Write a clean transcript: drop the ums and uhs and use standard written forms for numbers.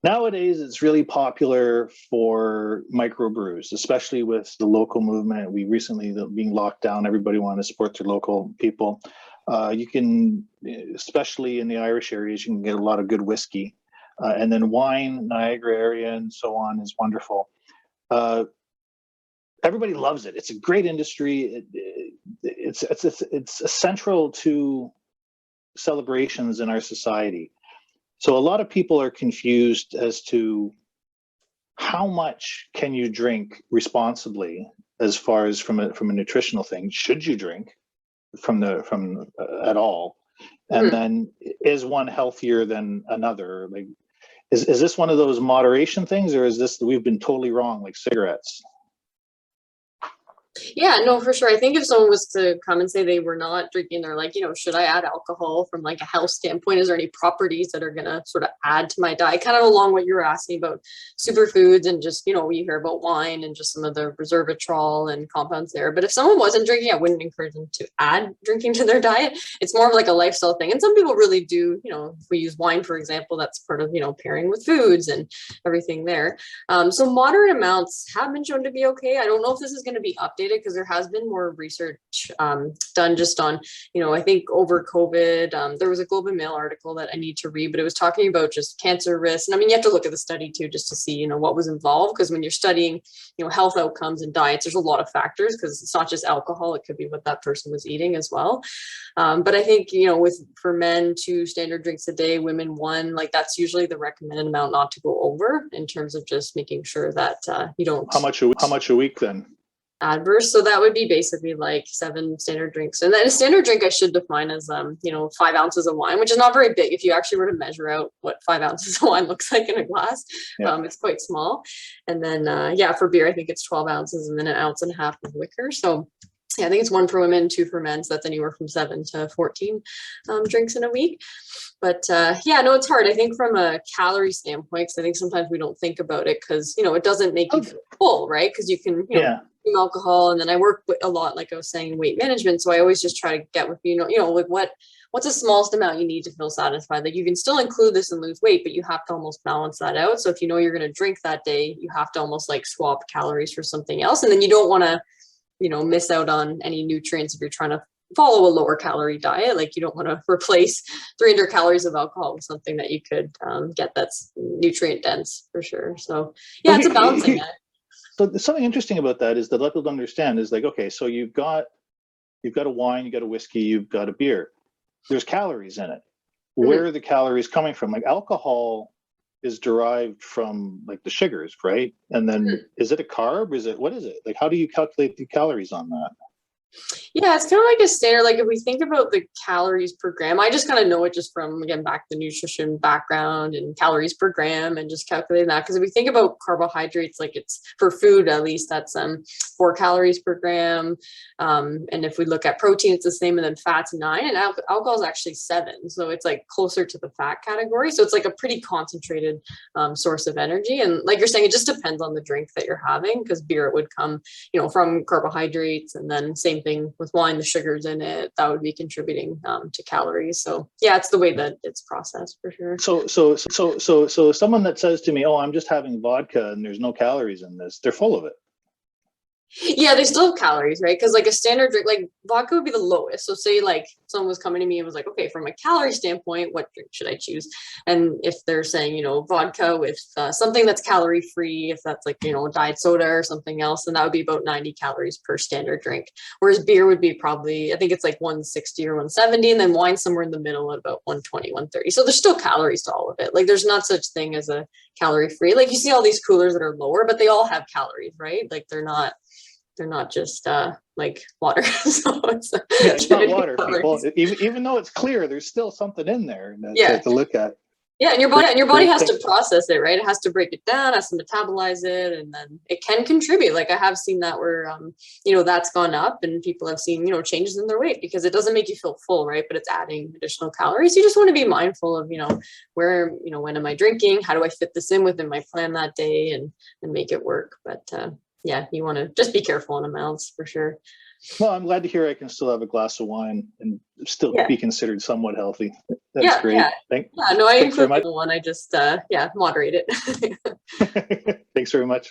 Nowadays, it's really popular for microbrews, especially with the local movement. We recently, being locked down, everybody wanted to support their local people. You can, especially in the Irish areas, you can get a lot of good whiskey. And then wine, Niagara area and so on is wonderful. Everybody loves it. It's a great industry. It's essential to celebrations in our society. So a lot of people are confused as to how much can you drink responsibly, as far as from a nutritional thing. Should you drink at all? And then is one healthier than another? Like, is this one of those moderation things, or is this we've been totally wrong, like cigarettes? Yeah, no, for sure. I think if someone was to come and say they were not drinking, they're like, should I add alcohol from like a health standpoint? Is there any properties that are going to sort of add to my diet? Kind of along what you were asking about superfoods and just, we hear about wine and just some of the resveratrol and compounds there. But if someone wasn't drinking, I wouldn't encourage them to add drinking to their diet. It's more of like a lifestyle thing. And some people really do, if we use wine, for example, that's part of, pairing with foods and everything there. So moderate amounts have been shown to be okay. I don't know if this is going to be updated, because there has been more research done just on, I think over COVID, there was a Globe and Mail article that I need to read, but it was talking about just cancer risks. And I mean, you have to look at the study too, just to see, what was involved. Because when you're studying, health outcomes and diets, there's a lot of factors, because it's not just alcohol, it could be what that person was eating as well. But I think, for men, 2 standard drinks a day, women 1, like that's usually the recommended amount not to go over, in terms of just making sure that you don't. How much a week then? Adverse. So that would be basically like 7 standard drinks. And then a standard drink I should define as, 5 ounces of wine, which is not very big. If you actually were to measure out what 5 ounces of wine looks like in a glass, it's quite small. And then, for beer, I think it's 12 ounces and then 1.5 ounces of liquor. So yeah, I think it's 1 for women, 2 for men. So that's anywhere from 7 to 14 drinks in a week. But it's hard. I think from a calorie standpoint, because I think sometimes we don't think about it, because, it doesn't make you feel full, right? Because you can, alcohol. And then I work with a lot, like I was saying, weight management. So I always just try to get with, like what's the smallest amount you need to feel satisfied? Like you can still include this and lose weight, but you have to almost balance that out. So if you're going to drink that day, you have to almost like swap calories for something else. And then you don't want to, miss out on any nutrients if you're trying to follow a lower calorie diet. Like you don't want to replace 300 calories of alcohol with something that you could get that's nutrient dense, for sure. So yeah, it's a balancing act. So something interesting about that is that let people understand is like, okay, so you've got a wine, you've got a whiskey, you've got a beer. There's calories in it. Where are the calories coming from? Like alcohol is derived from like the sugars, right? And then is it a carb? What is it? Like, how do you calculate the calories on that? Yeah, it's kind of like a standard. Like if we think about the calories per gram, I just kind of know it just from, again, back the nutrition background and calories per gram and just calculating that. Because if we think about carbohydrates, like it's for food, at least that's 4 calories per gram. And if we look at protein, it's the same. And then fats 9, and alcohol is actually 7. So it's like closer to the fat category. So it's like a pretty concentrated source of energy. And like you're saying, it just depends on the drink that you're having, because beer, it would come, from carbohydrates, and then same thing with wine, the sugars in it, that would be contributing to calories. So yeah, it's the way that it's processed, for sure. So someone that says to me, oh, I'm just having vodka and there's no calories in this, they're full of it. Yeah, they still have calories, right? Because like a standard drink, like vodka would be the lowest. So say like someone was coming to me and was like, okay, from a calorie standpoint, what drink should I choose? And if they're saying, vodka with something that's calorie free, if that's like, diet soda or something else, then that would be about 90 calories per standard drink. Whereas beer would be probably, I think it's like 160 or 170, and then wine somewhere in the middle at about 120, 130. So there's still calories to all of it. Like there's not such thing as a calorie free. Like you see all these coolers that are lower, but they all have calories, right? Like they're not just like water. So it's not water, people. Even though it's clear, there's still something in there to look at. Yeah, and your body has to process it, right? It has to break it down, has to metabolize it, and then it can contribute. Like I have seen that where that's gone up, and people have seen changes in their weight, because it doesn't make you feel full, right? But it's adding additional calories. You just want to be mindful of where when am I drinking? How do I fit this in within my plan that day, and make it work? But yeah, you want to just be careful in amounts, for sure. Well, I'm glad to hear I can still have a glass of wine and still Yeah. be considered somewhat healthy. That's Yeah, great. yeah. Thanks Yeah, no, I very include much. the one. I just, moderate it. Thanks very much.